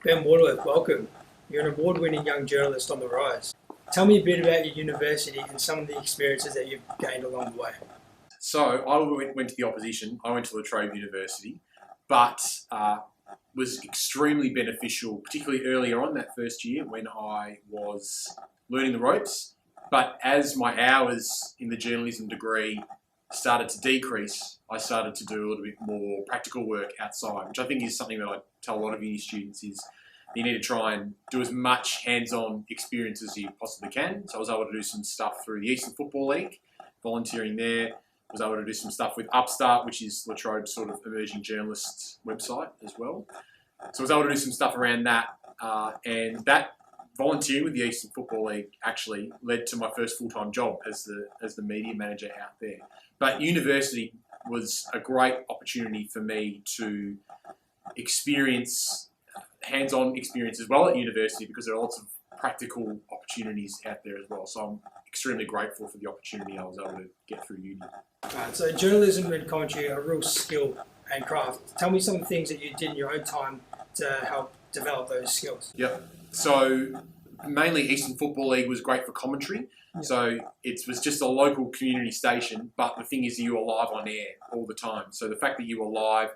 Ben Waterworth, welcome. You're an award-winning young journalist on the rise. Tell me a bit about your university and some of the experiences that you've gained along the way. So I went to the opposition. I went to La Trobe University, but was extremely beneficial, particularly earlier on that first year when I was learning the ropes. But as my hours in the journalism degree started to decrease, I started to do a little bit more practical work outside, which I think is something that I tell a lot of uni students is you need to try and do as much hands-on experience as you possibly can. So I was able to do some stuff through the Eastern Football League, volunteering there. I was able to do some stuff with Upstart, which is La Trobe's sort of emerging journalists website as well. So I was able to do some stuff around that, and that volunteering with the Eastern Football League actually led to my first full-time job as the media manager out there. But university was a great opportunity for me to experience hands-on experience as well at university because there are lots of practical opportunities out there as well. So I'm extremely grateful for the opportunity I was able to get through uni. So journalism and commentary are a real skill and craft. Tell me some of the things that you did in your own time to help develop those skills. Yep. So mainly Eastern Football League was great for commentary. Yep. So it was just a local community station, but the thing is you were live on air all the time. So the fact that you were live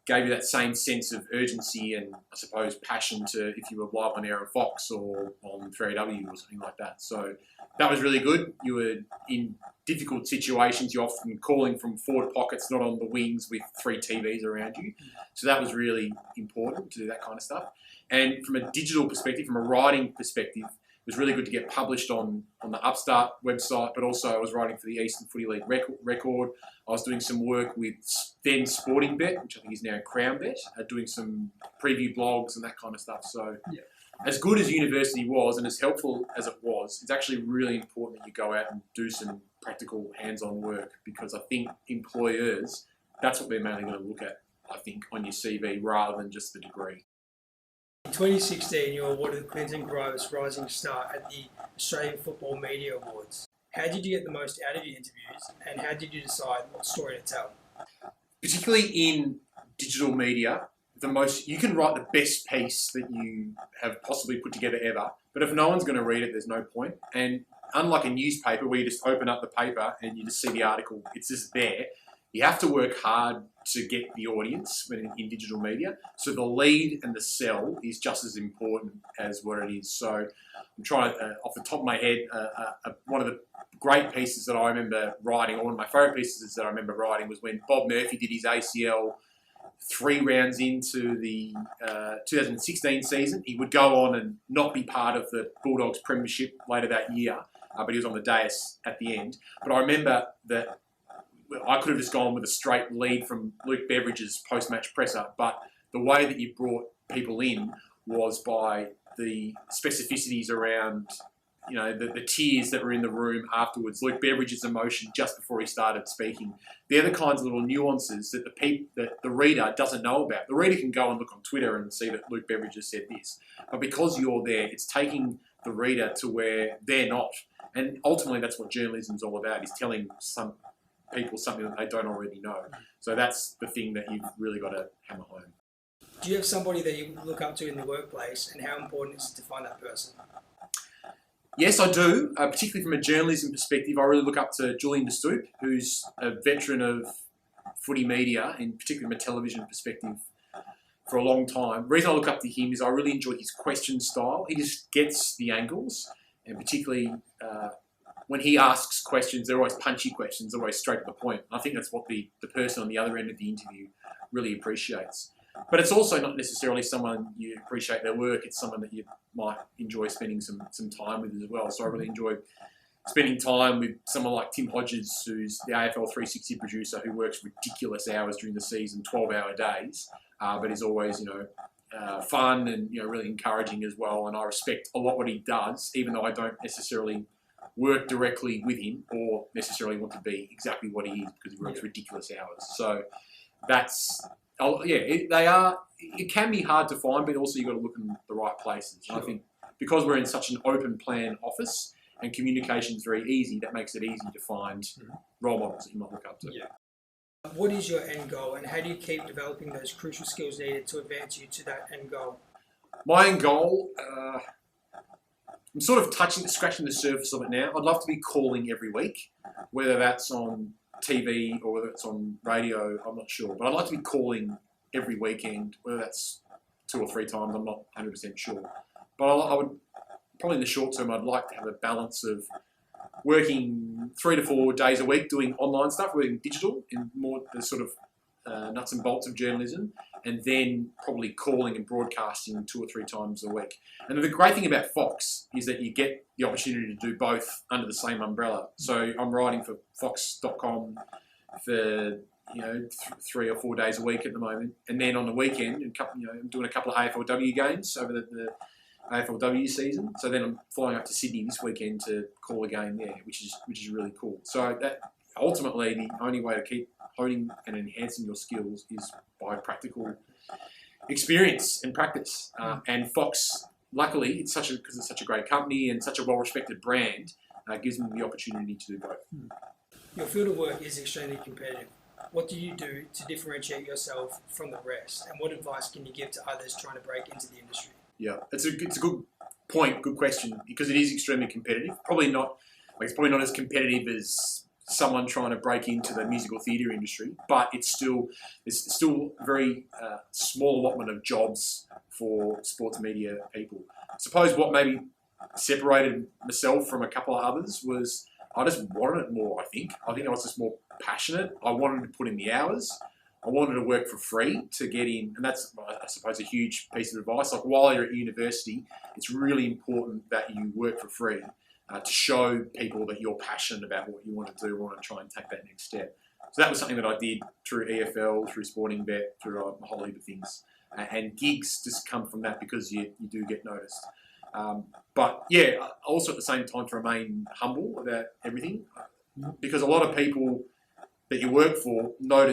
gave you that same sense of urgency and, I suppose, passion to if you were live on air on Fox or on 3AW or something like that. So that was really good. You were in difficult situations. You're often calling from forward pockets, not on the wings with 3 TVs around you. So that was really important to do that kind of stuff. And from a digital perspective, from a writing perspective, it was really good to get published on the Upstart website, but also I was writing for the Eastern Footy League record. I was doing some work with then Sporting Bet, which I think is now Crown Bet, doing some preview blogs and that kind of stuff. So as good as university was and as helpful as it was, it's actually really important that you go out and do some practical hands-on work because I think employers, that's what they're mainly going to look at, I think, on your CV rather than just the degree. In 2016, you were awarded the Clinton Groves Rising Star at the Australian Football Media Awards. How did you get the most out of your interviews and how did you decide what story to tell? Particularly in digital media, you can write the best piece that you have possibly put together ever, but if no one's going to read it, there's no point. And unlike a newspaper where you just open up the paper and you just see the article, it's just there. You have to work hard to get the audience when in digital media. So the lead and the sell is just as important as what it is. So I'm trying to, off the top of my head, one of the great pieces that I remember writing, or one of my favourite pieces that I remember writing was when Bob Murphy did his ACL 3 rounds into the 2016 season. He would go on and not be part of the Bulldogs premiership later that year, but he was on the dais at the end. But I remember that I could have just gone with a straight lead from Luke Beveridge's post-match presser, but the way that you brought people in was by the specificities around, the tears that were in the room afterwards, Luke Beveridge's emotion just before he started speaking. They're the kinds of little nuances that the reader doesn't know about. The reader can go and look on Twitter and see that Luke Beveridge has said this, but because you're there, it's taking the reader to where they're not. And ultimately, that's what journalism's all about, is telling some people something that they don't already know. So that's the thing that you've really got to hammer home. Do you have somebody that you look up to in the workplace and how important is it to find that person? Yes, I do. Particularly from a journalism perspective, I really look up to Julian De Stoop, who's a veteran of footy media, and particularly from a television perspective, for a long time. The reason I look up to him is I really enjoy his question style. He just gets the angles, and particularly when he asks questions, they're always punchy questions, always straight to the point. I think that's what the person on the other end of the interview really appreciates. But it's also not necessarily someone you appreciate their work, it's someone that you might enjoy spending some time with as well. So I really enjoy spending time with someone like Tim Hodges, who's the AFL 360 producer who works ridiculous hours during the season, 12-hour days, but is always, fun and, really encouraging as well. And I respect a lot what he does, even though I don't necessarily work directly with him or necessarily want to be exactly what he is because he works ridiculous hours. So it can be hard to find, but also you've got to look in the right places. Sure. I think because we're in such an open plan office and communication is very easy, that makes it easy to find role models that you might look up to. Yeah. What is your end goal and how do you keep developing those crucial skills needed to advance you to that end goal? My end goal, I'm sort of scratching the surface of it now. I'd love to be calling every week, whether that's on TV or whether it's on radio, I'm not sure. But I'd like to be calling every weekend, whether that's 2 or 3 times, I'm not 100% sure. But I would, probably in the short term, I'd like to have a balance of working 3 to 4 days a week doing online stuff, working digital in more the sort of nuts and bolts of journalism, and then probably calling and broadcasting 2 or 3 times a week. And the great thing about Fox is that you get the opportunity to do both under the same umbrella. So I'm writing for Fox.com for 3 or 4 days a week at the moment, and then on the weekend, I'm doing a couple of AFLW games over the AFLW season. So then I'm flying up to Sydney this weekend to call a game there, which is really cool. So that ultimately the only way to keep honing and enhancing your skills is by practical experience and practice. And Fox, luckily, because it's such a great company and such a well-respected brand, gives me the opportunity to do both. Your field of work is extremely competitive. What do you do to differentiate yourself from the rest? And what advice can you give to others trying to break into the industry? Yeah, it's a good point, good question, because it is extremely competitive. It's probably not as competitive as someone trying to break into the musical theatre industry, but it's still a very small allotment of jobs for sports media people. I suppose what maybe separated myself from a couple of others was I just wanted it more, I think I was just more passionate. I wanted to put in the hours. I wanted to work for free to get in, and that's, I suppose, a huge piece of advice. Like, while you're at university, it's really important that you work for free to show people that you're passionate about what you want to do, want to try and take that next step. So that was something that I did through EFL, through Sporting Bet, through a whole heap of things. And gigs just come from that because you do get noticed. But yeah, also at the same time to remain humble about everything, because a lot of people that you work for not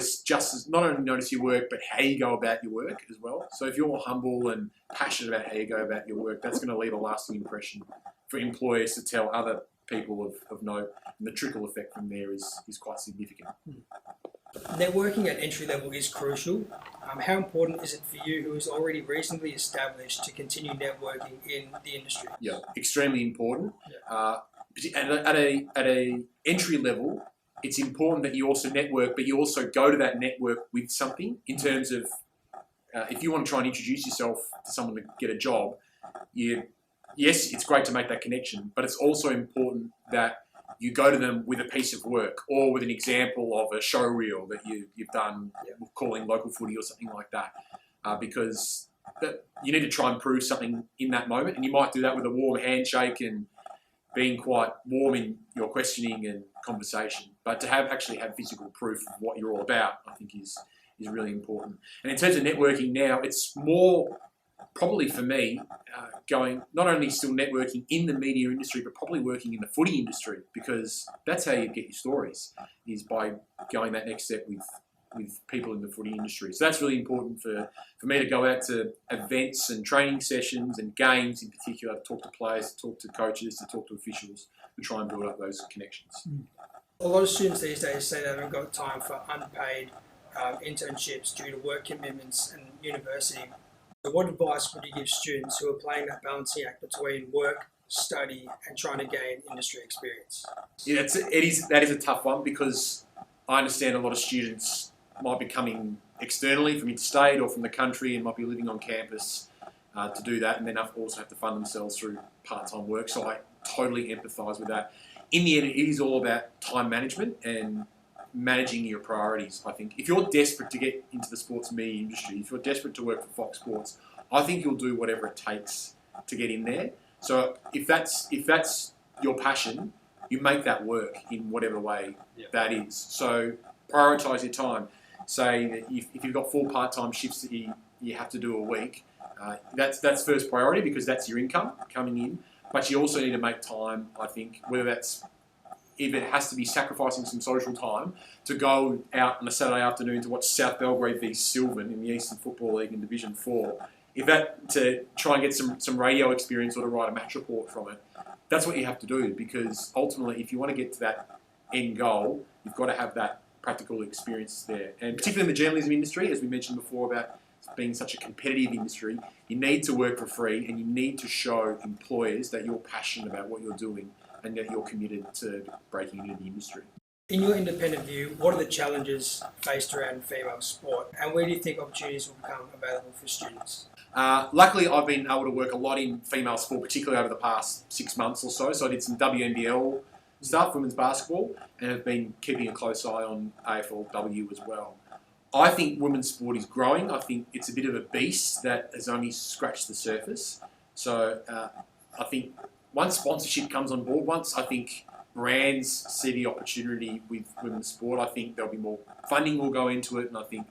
only notice your work, but how you go about your work as well. So if you're humble and passionate about how you go about your work, that's going to leave a lasting impression for employers to tell other people of note. And the trickle effect from there is quite significant. Networking at entry level is crucial. How important is it for you, who is already reasonably established, to continue networking in the industry? Yeah, extremely important. Yeah. And at a entry level, it's important that you also network, but you also go to that network with something in terms of if you want to try and introduce yourself to someone to get a job, yes, it's great to make that connection, but it's also important that you go to them with a piece of work or with an example of a show reel that you've done calling local footy or something like that, because you need to try and prove something in that moment, and you might do that with a warm handshake and being quite warm in your questioning and conversation. But to actually have physical proof of what you're all about, I think is really important. And in terms of networking now, it's more probably for me going not only still networking in the media industry, but probably working in the footy industry, because that's how you get your stories, is by going that next step with people in the footy industry. So that's really important for me to go out to events and training sessions and games in particular, to talk to players, to talk to coaches, to talk to officials, to try and build up those connections. A lot of students these days say they haven't got time for unpaid internships due to work commitments and university. So what advice would you give students who are playing that balancing act between work, study, and trying to gain industry experience? Yeah, that is a tough one, because I understand a lot of students might be coming externally from interstate or from the country and might be living on campus to do that, and then also have to fund themselves through part-time work. So I totally empathise with that. In the end, it is all about time management and managing your priorities, I think. If you're desperate to get into the sports media industry, if you're desperate to work for Fox Sports, I think you'll do whatever it takes to get in there. So if that's your passion, you make that work in whatever way that is. So prioritise your time. Say that if you've got 4 part-time shifts that you have to do a week, that's first priority, because that's your income coming in. But you also need to make time, I think, if it has to be sacrificing some social time, to go out on a Saturday afternoon to watch South Belgrade v Sylvan in the Eastern Football League in Division 4, to try and get some radio experience or to write a match report from it, that's what you have to do, because ultimately, if you want to get to that end goal, you've got to have that practical experience there. And particularly in the journalism industry, as we mentioned before about being such a competitive industry, you need to work for free and you need to show employers that you're passionate about what you're doing and that you're committed to breaking into the industry. In your independent view, what are the challenges faced around female sport, and where do you think opportunities will become available for students? Luckily, I've been able to work a lot in female sport, particularly over the past 6 months or so. So I did some WNBL stuff, women's basketball, and have been keeping a close eye on AFLW as well. I think women's sport is growing. I think it's a bit of a beast that has only scratched the surface. So I think once sponsorship comes on board, once I think brands see the opportunity with women's sport, I think there'll be more funding will go into it, and I think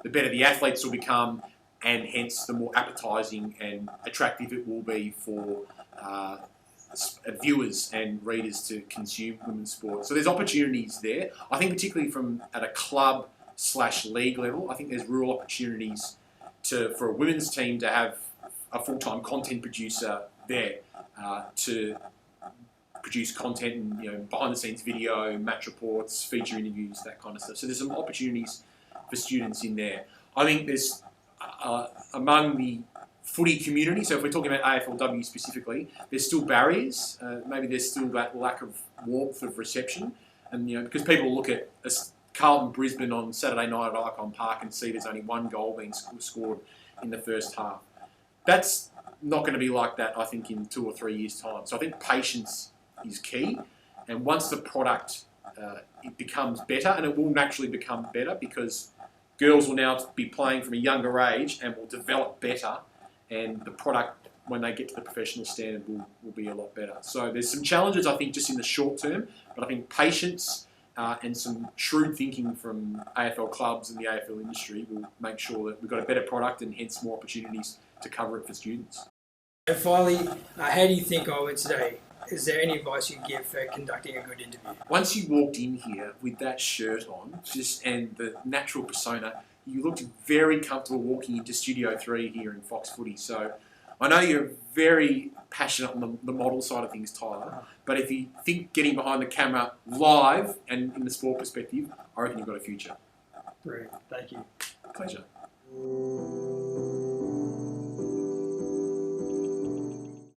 the better the athletes will become, and hence the more appetising and attractive it will be for viewers and readers to consume women's sport. So there's opportunities there. I think particularly from at a club/league level, I think there's real opportunities for a women's team to have a full-time content producer there to produce content and behind-the-scenes video, match reports, feature interviews, that kind of stuff. So there's some opportunities for students in there. I think there's among the footy community, so if we're talking about AFLW specifically, there's still barriers. Maybe there's still that lack of warmth of reception, and because people look at Carlton Brisbane on Saturday night at Icon Park and see there's only one goal being scored in the first half. That's not going to be like that, I think, in 2 or 3 years' time. So I think patience is key, and once the product it becomes better, and it will naturally become better because girls will now be playing from a younger age and will develop better, and the product, when they get to the professional standard, will be a lot better. So there's some challenges, I think, just in the short term, but I think patience and some shrewd thinking from AFL clubs and the AFL industry will make sure that we've got a better product and hence more opportunities to cover it for students. And finally, how do you think I went today? Is there any advice you give for conducting a good interview? Once you walked in here with that shirt on, and the natural persona, you looked very comfortable walking into Studio 3 here in Fox Footy. So I know you're very passionate on the model side of things, Tyler, but if you think getting behind the camera live and in the sport perspective, I reckon you've got a future. Brilliant. Thank you. Pleasure.